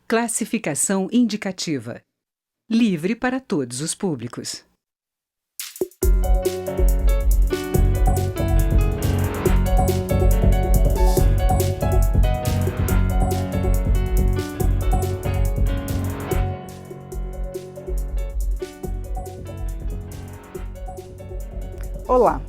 Classificação indicativa. Livre para todos os públicos. Olá!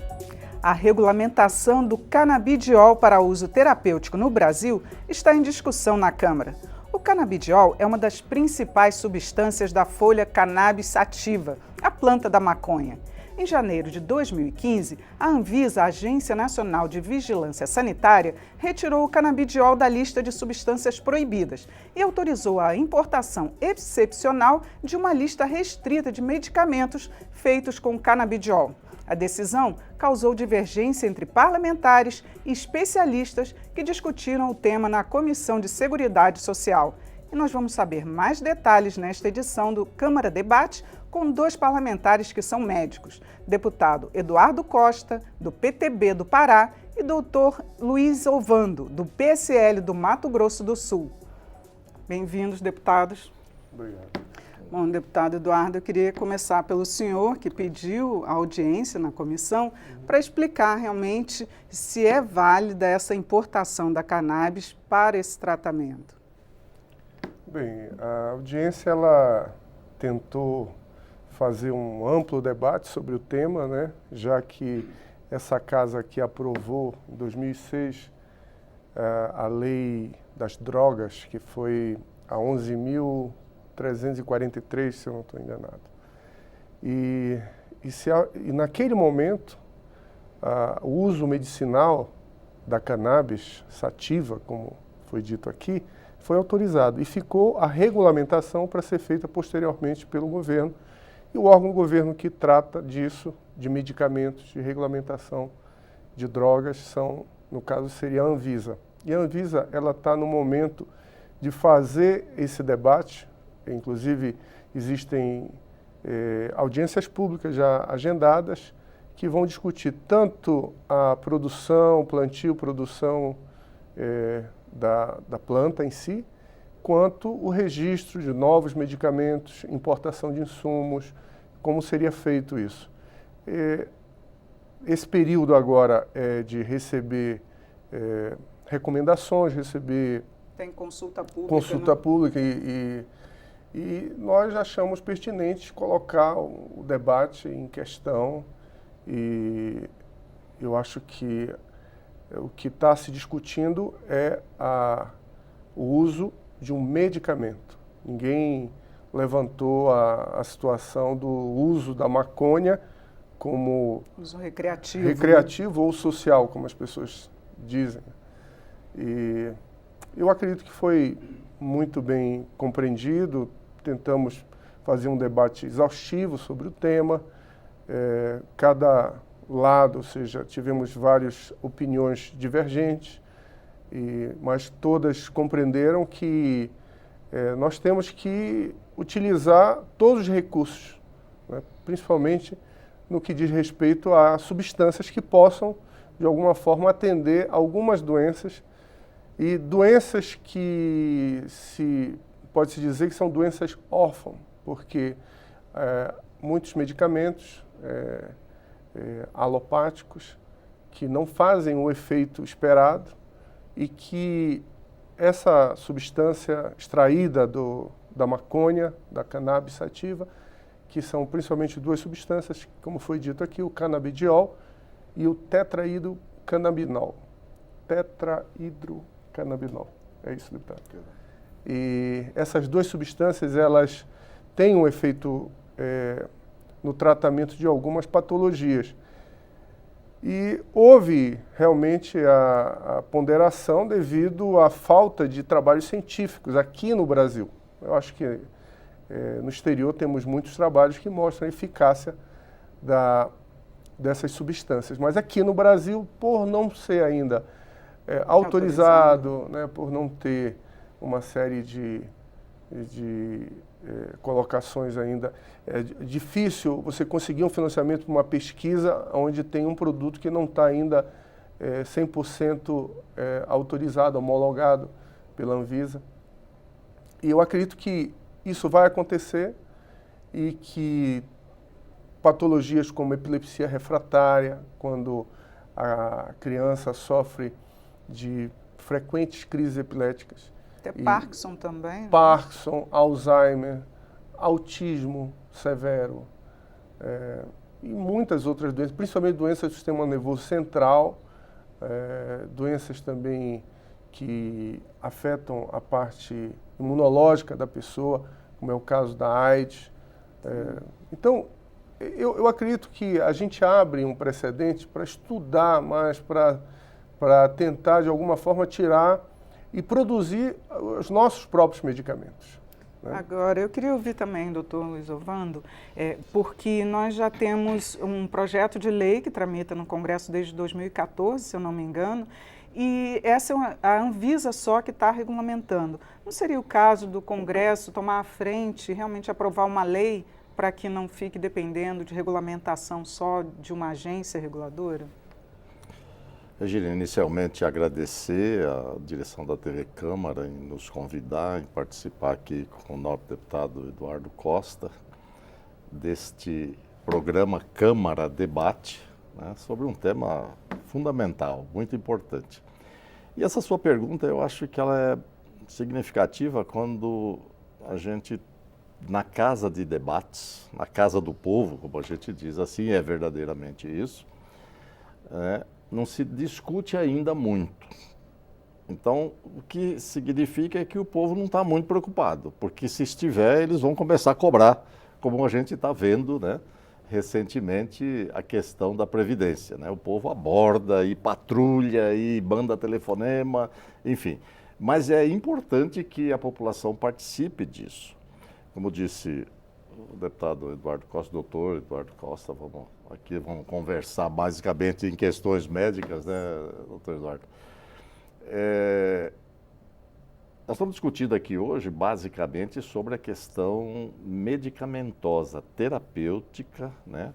A regulamentação do canabidiol para uso terapêutico no Brasil está em discussão na Câmara. O canabidiol é uma das principais substâncias da folha cannabis sativa, a planta da maconha. Em janeiro de 2015, a Anvisa, a Agência Nacional de Vigilância Sanitária, retirou o canabidiol da lista de substâncias proibidas e autorizou a importação excepcional de uma lista restrita de medicamentos feitos com canabidiol. A decisão causou divergência entre parlamentares e especialistas que discutiram o tema na Comissão de Seguridade Social. E nós vamos saber mais detalhes nesta edição do Câmara Debate com dois parlamentares que são médicos, deputado Eduardo Costa, do PTB do Pará, e doutor Luiz Ovando, do PSL do Mato Grosso do Sul. Bem-vindos, deputados. Obrigado. Bom, deputado Eduardo, eu queria começar pelo senhor, que pediu a audiência na comissão, para explicar realmente se é válida essa importação da cannabis para esse tratamento. Bem, a audiência ela tentou fazer um amplo debate sobre o tema, né? Já que essa casa aqui aprovou, em 2006, a lei das drogas, que foi a 11.343, se eu não estou enganado. E naquele momento, o uso medicinal da cannabis sativa, como foi dito aqui, foi autorizado e ficou a regulamentação para ser feita posteriormente pelo governo e o órgão do governo que trata disso, de medicamentos, de regulamentação de drogas, no caso seria a Anvisa. E a Anvisa ela está no momento de fazer esse debate. Inclusive, existem audiências públicas já agendadas que vão discutir tanto a produção, plantio, produção da planta em si, quanto o registro de novos medicamentos, importação de insumos, como seria feito isso. Esse período agora é de receber recomendações, receber... Tem consulta pública. Consulta, né? Pública e nós achamos pertinente colocar o debate em questão e eu acho que o que está se discutindo é o uso de um medicamento. Ninguém levantou a situação do uso da maconha como uso recreativo, né? Ou social, como as pessoas dizem. E eu acredito que foi muito bem compreendido, tentamos fazer um debate exaustivo sobre o tema, cada lado, ou seja, tivemos várias opiniões divergentes, mas todas compreenderam que nós temos que utilizar todos os recursos, né, principalmente no que diz respeito a substâncias que possam, de alguma forma, atender algumas doenças, e doenças que pode-se dizer que são doenças órfãs, porque muitos medicamentos alopáticos que não fazem o efeito esperado e que essa substância extraída da maconha, da cannabis sativa, que são principalmente duas substâncias, como foi dito aqui, o canabidiol e o tetrahidrocannabinol. Tetrahidrocannabinol. É isso, deputado. E essas duas substâncias, elas têm um efeito no tratamento de algumas patologias. E houve realmente a ponderação devido à falta de trabalhos científicos aqui no Brasil. Eu acho que no exterior temos muitos trabalhos que mostram a eficácia dessas substâncias. Mas aqui no Brasil, por não ser ainda autorizado, né, por não ter uma série de colocações ainda, é difícil você conseguir um financiamento para uma pesquisa onde tem um produto que não está ainda 100% autorizado, homologado pela Anvisa. E eu acredito que isso vai acontecer e que patologias como epilepsia refratária, quando a criança sofre de frequentes crises epiléticas. Até Parkinson também. Né? Parkinson, Alzheimer, autismo severo e muitas outras doenças, principalmente doenças do sistema nervoso central, doenças também que afetam a parte imunológica da pessoa, como é o caso da AIDS. Então, eu acredito que a gente abre um precedente para estudar mais, para tentar, de alguma forma, tirar e produzir os nossos próprios medicamentos. Né? Agora, eu queria ouvir também, doutor Luiz Ovando, porque nós já temos um projeto de lei que tramita no Congresso desde 2014, se eu não me engano, e essa é a Anvisa só que está regulamentando. Não seria o caso do Congresso tomar a frente e realmente aprovar uma lei para que não fique dependendo de regulamentação só de uma agência reguladora? Regina, inicialmente agradecer à direção da TV Câmara em nos convidar, em participar aqui com o nobre deputado Eduardo Costa, deste programa Câmara Debate, né, sobre um tema fundamental, muito importante. E essa sua pergunta, eu acho que ela é significativa quando a gente, na casa de debates, na casa do povo, como a gente diz, assim é verdadeiramente isso, não se discute ainda muito. Então, o que significa é que o povo não está muito preocupado, porque se estiver, eles vão começar a cobrar, como a gente está vendo, né, recentemente, a questão da Previdência. Né? O povo aborda e patrulha e manda telefonema, enfim. Mas é importante que a população participe disso. Como disse o deputado Eduardo Costa, doutor Eduardo Costa, vamos conversar basicamente em questões médicas, né, doutor Eduardo? Nós estamos discutindo aqui hoje, basicamente, sobre a questão medicamentosa, terapêutica, né,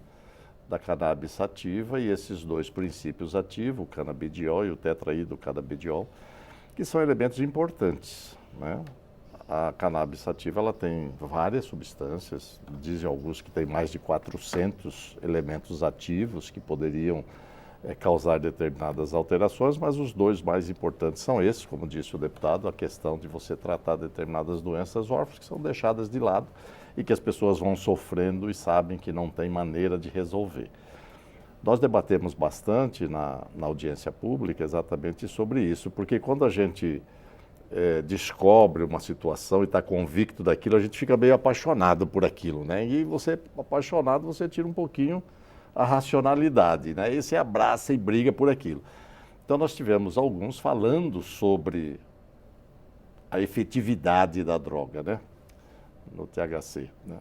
da cannabis sativa e esses dois princípios ativos, o canabidiol e o tetraidrocanabidiol, que são elementos importantes, né? A cannabis sativa, ela tem várias substâncias, dizem alguns que tem mais de 400 elementos ativos que poderiam causar determinadas alterações, mas os dois mais importantes são esses, como disse o deputado, a questão de você tratar determinadas doenças órfãs que são deixadas de lado e que as pessoas vão sofrendo e sabem que não tem maneira de resolver. Nós debatemos bastante na audiência pública exatamente sobre isso, porque quando a gente descobre uma situação e está convicto daquilo, a gente fica meio apaixonado por aquilo, né? E você, apaixonado, você tira um pouquinho a racionalidade, né? E você abraça e briga por aquilo. Então nós tivemos alguns falando sobre a efetividade da droga, né? No THC, né?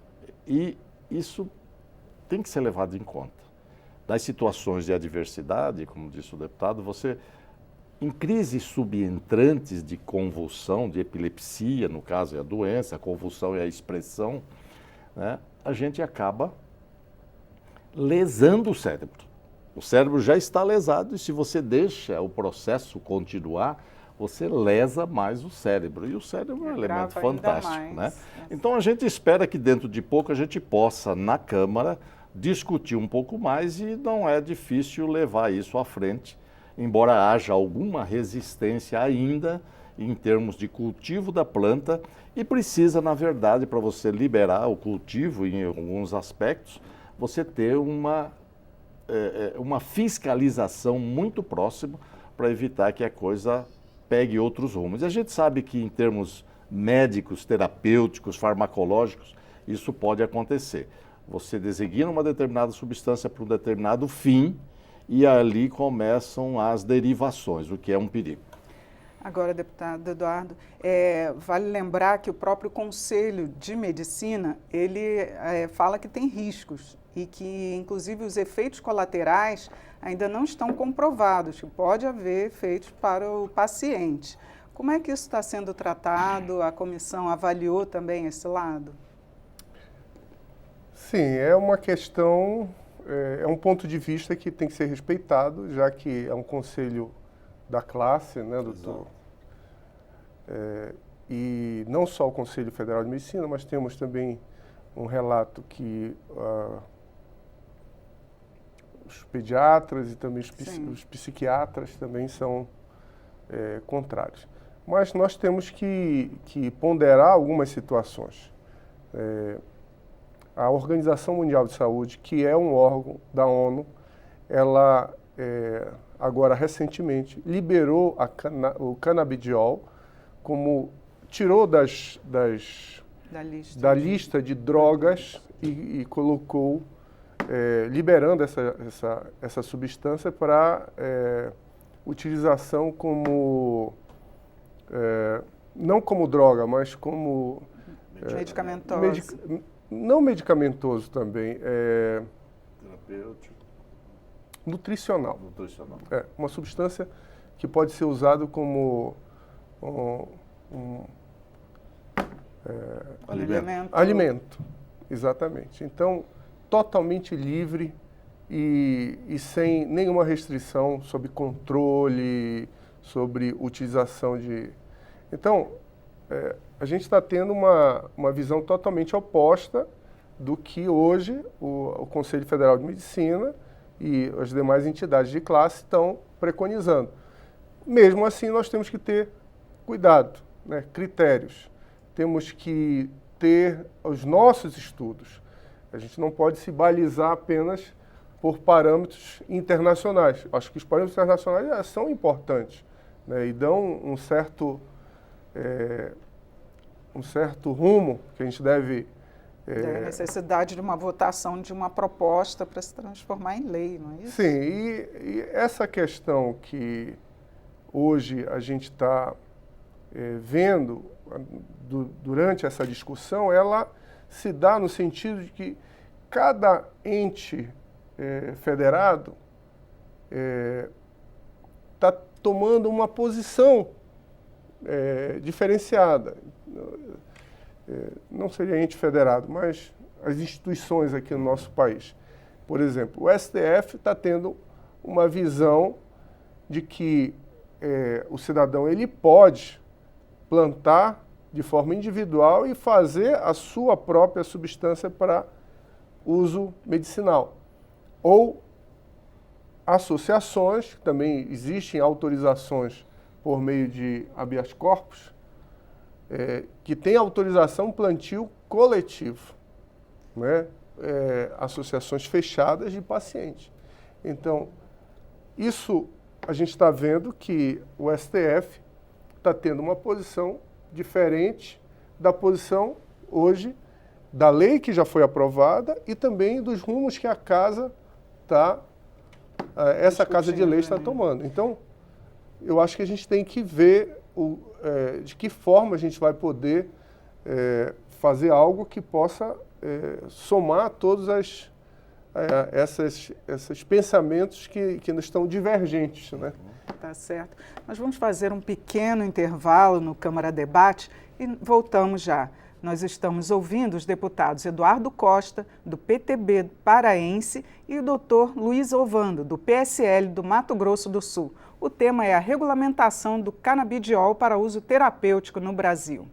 E isso tem que ser levado em conta. Nas situações de adversidade, como disse o deputado, você, em crises subentrantes de convulsão, de epilepsia, no caso é a doença, a convulsão é a expressão, né? A gente acaba lesando o cérebro. O cérebro já está lesado e se você deixa o processo continuar, você lesa mais o cérebro. E o cérebro é um elemento fantástico, né? Então a gente espera que dentro de pouco a gente possa, na Câmara, discutir um pouco mais e não é difícil levar isso à frente, embora haja alguma resistência ainda em termos de cultivo da planta e precisa, na verdade, para você liberar o cultivo em alguns aspectos, você ter uma fiscalização muito próxima para evitar que a coisa pegue outros rumos. E a gente sabe que em termos médicos, terapêuticos, farmacológicos, isso pode acontecer. Você designa uma determinada substância para um determinado fim e ali começam as derivações, o que é um perigo. Agora, deputado Eduardo, vale lembrar que o próprio Conselho de Medicina, ele fala que tem riscos e que, inclusive, os efeitos colaterais ainda não estão comprovados, que pode haver efeitos para o paciente. Como é que isso está sendo tratado? A comissão avaliou também esse lado? Sim, é uma questão, é um ponto de vista que tem que ser respeitado, já que é um conselho da classe, né, doutor? e não só o Conselho Federal de Medicina, mas temos também um relato que os pediatras e também os psiquiatras também são contrários. Mas nós temos que ponderar algumas situações. A Organização Mundial de Saúde, que é um órgão da ONU, ela agora recentemente liberou o canabidiol, tirou da lista de drogas e colocou, liberando essa substância para utilização como, não como droga, mas como... medicamentosa. Não medicamentoso também, Terapêutico. Nutricional. Nutricional. Uma substância que pode ser usada como alimento. Exatamente. Então, totalmente livre e sem nenhuma restrição sobre controle, sobre utilização de... Então, a gente está tendo uma visão totalmente oposta do que hoje o Conselho Federal de Medicina e as demais entidades de classe estão preconizando. Mesmo assim, nós temos que ter cuidado, né? Critérios. Temos que ter os nossos estudos. A gente não pode se balizar apenas por parâmetros internacionais. Acho que os parâmetros internacionais são importantes, né? E dão um certo rumo que a gente deve... A necessidade de uma votação de uma proposta para se transformar em lei, não é isso? Sim, e essa questão que hoje a gente está vendo durante essa discussão, ela se dá no sentido de que cada ente federado está tomando uma posição diferenciada. Não seria ente federado, mas as instituições aqui no nosso país. Por exemplo, o STF está tendo uma visão de que o cidadão ele pode plantar de forma individual e fazer a sua própria substância para uso medicinal. Ou associações, também existem autorizações por meio de habeas corpus, que tem autorização plantio coletivo, né? Associações fechadas de pacientes. Então, isso a gente está vendo que o STF está tendo uma posição diferente da posição hoje da lei que já foi aprovada e também dos rumos que a casa essa casa de lei está tomando. Então, eu acho que a gente tem que ver de que forma a gente vai poder fazer algo que possa somar todos esses pensamentos que estão divergentes, né? Tá certo. Nós vamos fazer um pequeno intervalo no Câmara Debate e voltamos já. Nós estamos ouvindo os deputados Eduardo Costa, do PTB paraense, e o doutor Luiz Ovando, do PSL do Mato Grosso do Sul. O tema é a regulamentação do canabidiol para uso terapêutico no Brasil.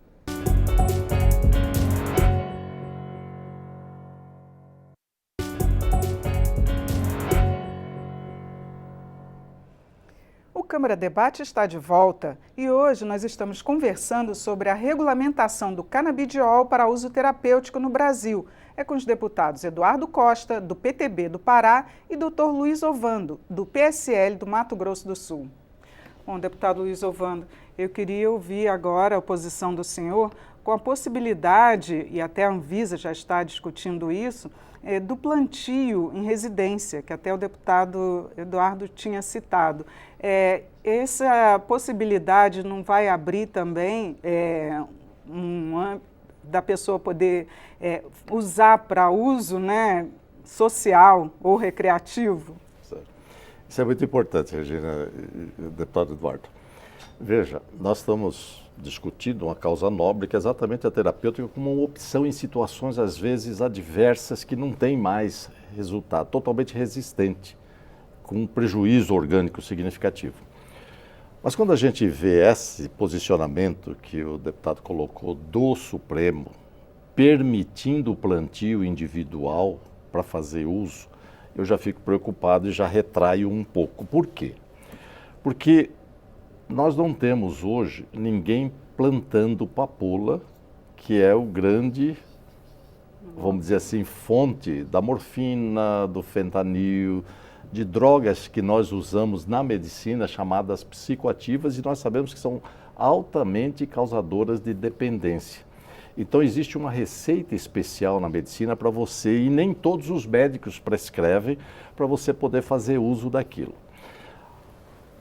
O Câmara Debate está de volta e hoje nós estamos conversando sobre a regulamentação do canabidiol para uso terapêutico no Brasil. É com os deputados Eduardo Costa, do PTB do Pará, e Dr. Luiz Ovando, do PSL do Mato Grosso do Sul. Bom, deputado Luiz Ovando, eu queria ouvir agora a posição do senhor com a possibilidade, e até a Anvisa já está discutindo isso, do plantio em residência, que até o deputado Eduardo tinha citado. Essa possibilidade não vai abrir também da pessoa poder usar para uso, né, social ou recreativo? Isso é muito importante, Regina, deputado Eduardo. Veja, nós estamos discutindo uma causa nobre, que é exatamente a terapêutica como uma opção em situações, às vezes, adversas, que não tem mais resultado, totalmente resistente, com um prejuízo orgânico significativo. Mas quando a gente vê esse posicionamento que o deputado colocou do Supremo, permitindo o plantio individual para fazer uso, eu já fico preocupado e já retraio um pouco. Por quê? Porque nós não temos hoje ninguém plantando papoula, que é o grande, vamos dizer assim, fonte da morfina, do fentanil, de drogas que nós usamos na medicina chamadas psicoativas e nós sabemos que são altamente causadoras de dependência. Então existe uma receita especial na medicina para você e nem todos os médicos prescrevem para você poder fazer uso daquilo.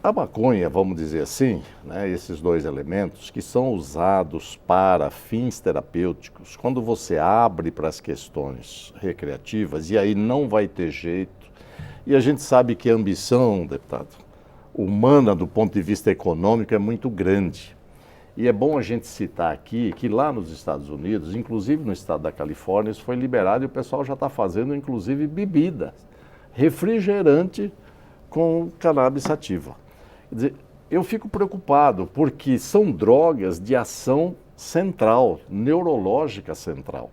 A maconha, vamos dizer assim, né, esses dois elementos que são usados para fins terapêuticos, quando você abre para as questões recreativas, e aí não vai ter jeito, e a gente sabe que a ambição, deputado, humana do ponto de vista econômico é muito grande. E é bom a gente citar aqui que lá nos Estados Unidos, inclusive no estado da Califórnia, isso foi liberado e o pessoal já está fazendo inclusive bebida, refrigerante com cannabis sativa. Quer dizer, eu fico preocupado porque são drogas de ação central, neurológica central.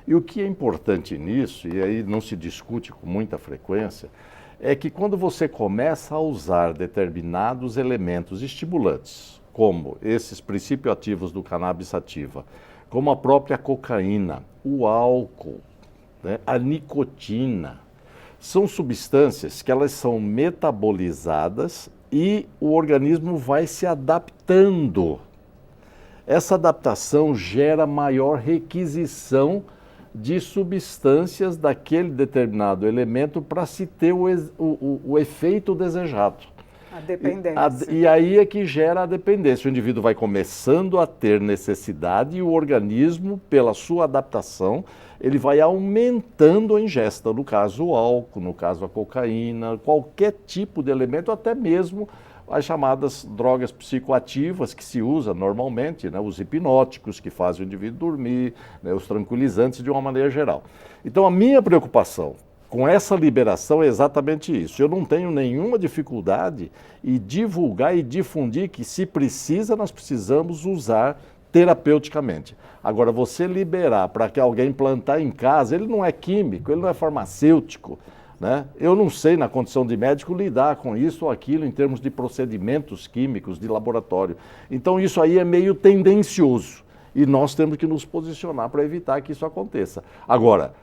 E o que é importante nisso, e aí não se discute com muita frequência, é que quando você começa a usar determinados elementos estimulantes, como esses princípios ativos do cannabis sativa, como a própria cocaína, o álcool, né, a nicotina, são substâncias que elas são metabolizadas e o organismo vai se adaptando. Essa adaptação gera maior requisição de substâncias daquele determinado elemento para se ter o efeito desejado. A dependência. E aí é que gera a dependência. O indivíduo vai começando a ter necessidade e o organismo, pela sua adaptação, ele vai aumentando a ingesta. No caso, o álcool, no caso, a cocaína, qualquer tipo de elemento, até mesmo as chamadas drogas psicoativas que se usa normalmente, né, os hipnóticos que fazem o indivíduo dormir, né, os tranquilizantes de uma maneira geral. Então, a minha preocupação com essa liberação é exatamente isso. Eu não tenho nenhuma dificuldade em divulgar e difundir que, se precisa, nós precisamos usar terapeuticamente. Agora, você liberar para que alguém plantar em casa, ele não é químico, ele não é farmacêutico, né? Eu não sei, na condição de médico, lidar com isso ou aquilo em termos de procedimentos químicos, de laboratório. Então, isso aí é meio tendencioso e nós temos que nos posicionar para evitar que isso aconteça. Agora,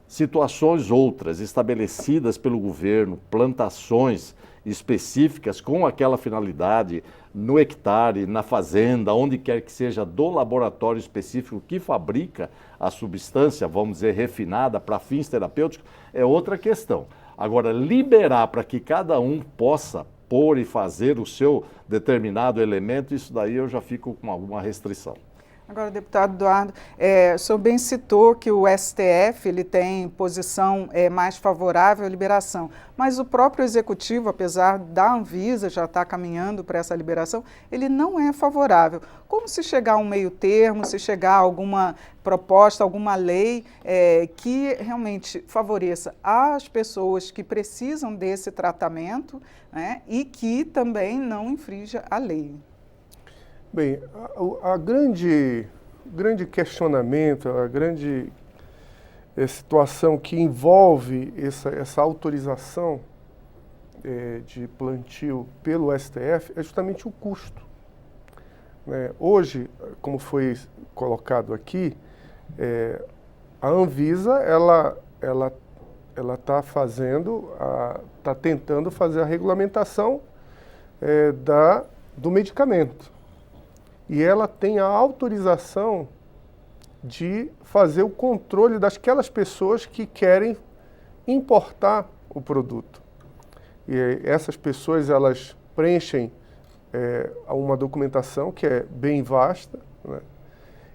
situações outras estabelecidas pelo governo, plantações específicas com aquela finalidade no hectare, na fazenda, onde quer que seja, do laboratório específico que fabrica a substância, vamos dizer, refinada para fins terapêuticos, é outra questão. Agora, liberar para que cada um possa pôr e fazer o seu determinado elemento, isso daí eu já fico com alguma restrição. Agora, deputado Eduardo, o senhor bem citou que o STF ele tem posição mais favorável à liberação, mas o próprio Executivo, apesar da Anvisa já estar caminhando para essa liberação, ele não é favorável. Como se chegar a um meio termo, se chegar a alguma proposta, alguma lei que realmente favoreça as pessoas que precisam desse tratamento, né, e que também não infrinja a lei? Bem, a grande questionamento, a grande situação que envolve essa autorização de plantio pelo STF é justamente o custo. Né? Hoje, como foi colocado aqui, a Anvisa ela está tentando fazer a regulamentação do medicamento. E ela tem a autorização de fazer o controle daquelas pessoas que querem importar o produto. E essas pessoas, elas preenchem uma documentação que é bem vasta, né?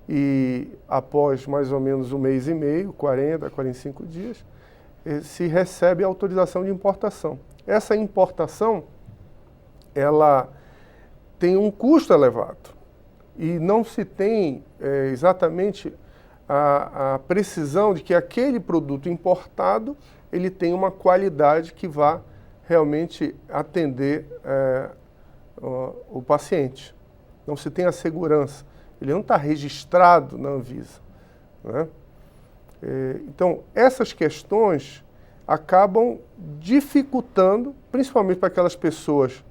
E após mais ou menos 1 mês e meio, 40 a 45 dias, se recebe a autorização de importação. Essa importação, ela tem um custo elevado. E não se tem exatamente a precisão de que aquele produto importado ele tem uma qualidade que vá realmente atender o paciente. Não se tem a segurança. Ele não está registrado na Anvisa, né? Então, essas questões acabam dificultando, principalmente para aquelas pessoas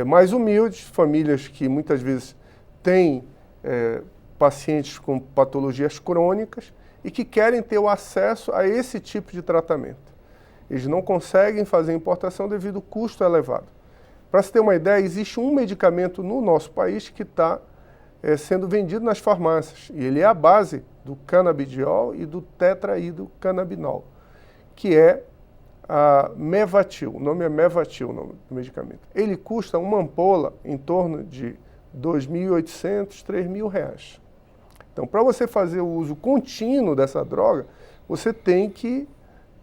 mais humildes, famílias que muitas vezes têm pacientes com patologias crônicas e que querem ter o acesso a esse tipo de tratamento. Eles não conseguem fazer importação devido ao custo elevado. Para se ter uma ideia, existe um medicamento no nosso país que está sendo vendido nas farmácias, e ele é a base do canabidiol e do tetraidrocannabinol, que é a Mevatil. O nome é Mevatil, o nome do medicamento. Ele custa uma ampola em torno de R$ 2.800, R$ 3.000. Então, para você fazer o uso contínuo dessa droga, você tem que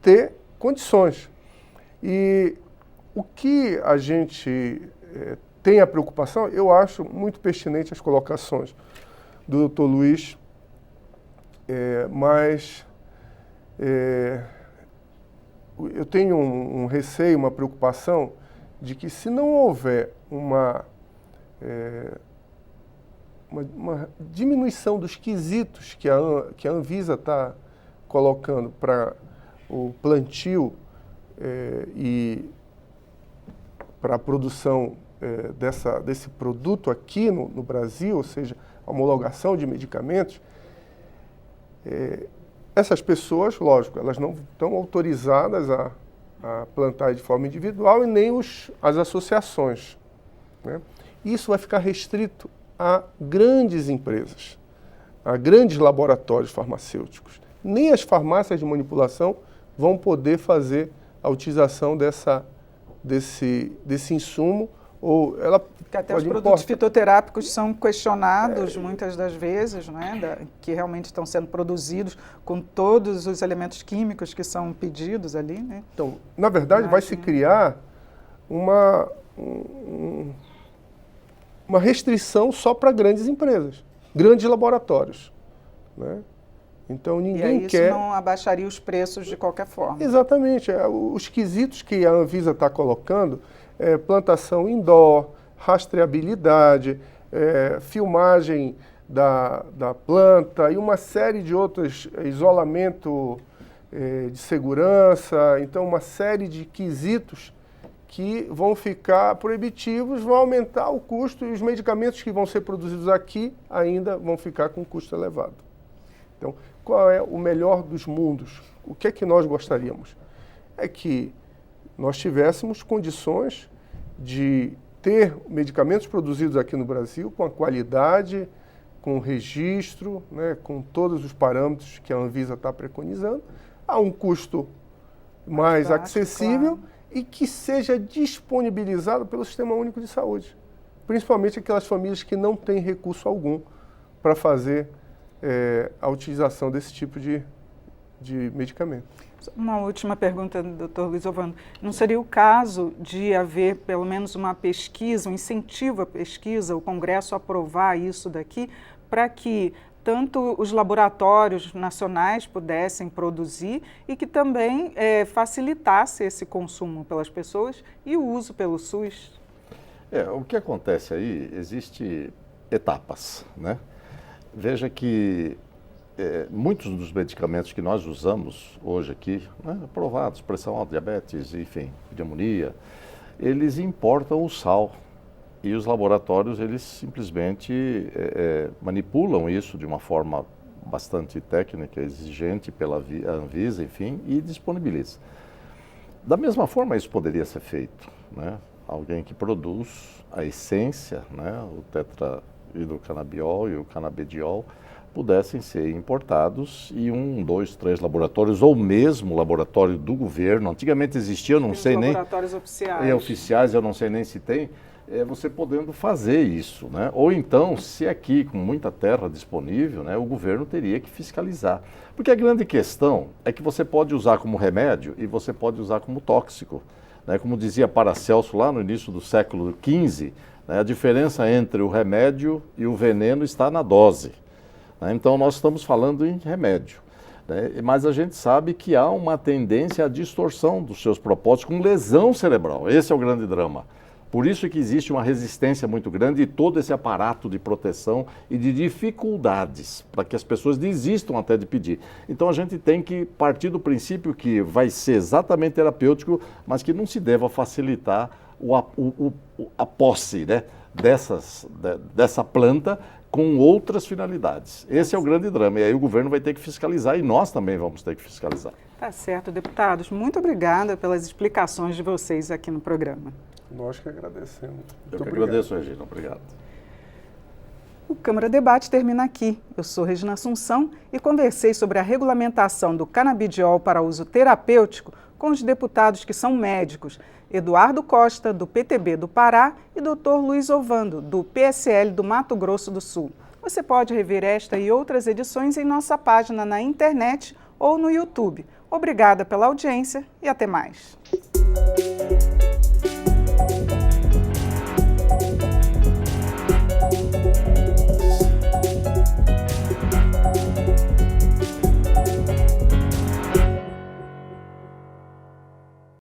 ter condições. E o que a gente tem a preocupação, eu acho muito pertinente as colocações do Dr. Luiz, mas eu tenho um receio, uma preocupação de que se não houver uma diminuição dos quesitos que a Anvisa está colocando para o plantio e para a produção desse produto aqui no Brasil, ou seja, a homologação de medicamentos, essas pessoas, lógico, elas não estão autorizadas a plantar de forma individual e nem as associações, né? Isso vai ficar restrito a grandes empresas, a grandes laboratórios farmacêuticos. Nem as farmácias de manipulação vão poder fazer a utilização desse insumo, ou ela que até os produtos fitoterápicos são questionados muitas das vezes, né, que realmente estão sendo produzidos com todos os elementos químicos que são pedidos ali, né? Então, na verdade, vai se criar uma restrição só para grandes empresas, grandes laboratórios, né? Então, ninguém quer... E aí isso não abaixaria os preços de qualquer forma. Exatamente. Os quesitos que a Anvisa está colocando plantação indoor, rastreabilidade, filmagem da planta e uma série de outros, isolamento de segurança, então uma série de quesitos que vão ficar proibitivos, vão aumentar o custo e os medicamentos que vão ser produzidos aqui ainda vão ficar com custo elevado. Então, qual é o melhor dos mundos? O que é que nós gostaríamos? É que nós tivéssemos condições de ter medicamentos produzidos aqui no Brasil com a qualidade, com registro, né, com todos os parâmetros que a Anvisa está preconizando, a um custo mais acessível, claro, e que seja disponibilizado pelo Sistema Único de Saúde, principalmente aquelas famílias que não têm recurso algum para fazer a utilização desse tipo de medicamento. Uma última pergunta, doutor Luiz Ovando. Não seria o caso de haver pelo menos uma pesquisa, um incentivo à pesquisa, o Congresso aprovar isso daqui, para que tanto os laboratórios nacionais pudessem produzir e que também facilitasse esse consumo pelas pessoas e o uso pelo SUS? O que acontece aí, existe etapas, né? Veja que muitos dos medicamentos que nós usamos hoje aqui, né, aprovados, pressão alta, diabetes, enfim, pneumonia, eles importam o sal. E os laboratórios, eles simplesmente manipulam isso de uma forma bastante técnica, exigente pela Anvisa, enfim, e disponibiliza. Da mesma forma, isso poderia ser feito, né? Alguém que produz a essência, né, o tetraidrocanabiol e o canabidiol, pudessem ser importados e 1, 2, 3 laboratórios, ou mesmo laboratório do governo, antigamente existia, eu não sei nem... laboratórios oficiais. Oficiais, eu não sei nem se tem, você podendo fazer isso, né? Ou então, se aqui com muita terra disponível, né, o governo teria que fiscalizar. Porque a grande questão é que você pode usar como remédio e você pode usar como tóxico, né? Como dizia Paracelso lá no início do século XV, né, a diferença entre o remédio e o veneno está na dose. Então, nós estamos falando em remédio, né? Mas a gente sabe que há uma tendência à distorção dos seus propósitos com lesão cerebral. Esse é o grande drama, Por isso que existe uma resistência muito grande e todo esse aparato de proteção e de dificuldades para que as pessoas desistam até de pedir. Então a gente tem que partir do princípio que vai ser exatamente terapêutico, mas que não se deva facilitar a posse, né, dessa planta com outras finalidades. Esse é o grande drama. E aí o governo vai ter que fiscalizar e nós também vamos ter que fiscalizar. Tá certo, deputados. Muito obrigada pelas explicações de vocês aqui no programa. Nós que agradecemos. Eu que agradeço, Regina. Obrigado. O Câmara Debate termina aqui. Eu sou Regina Assunção e conversei sobre a regulamentação do canabidiol para uso terapêutico com os deputados que são médicos, Eduardo Costa, do PTB do Pará, e Dr. Luiz Ovando, do PSL do Mato Grosso do Sul. Você pode rever esta e outras edições em nossa página na internet ou no YouTube. Obrigada pela audiência e até mais.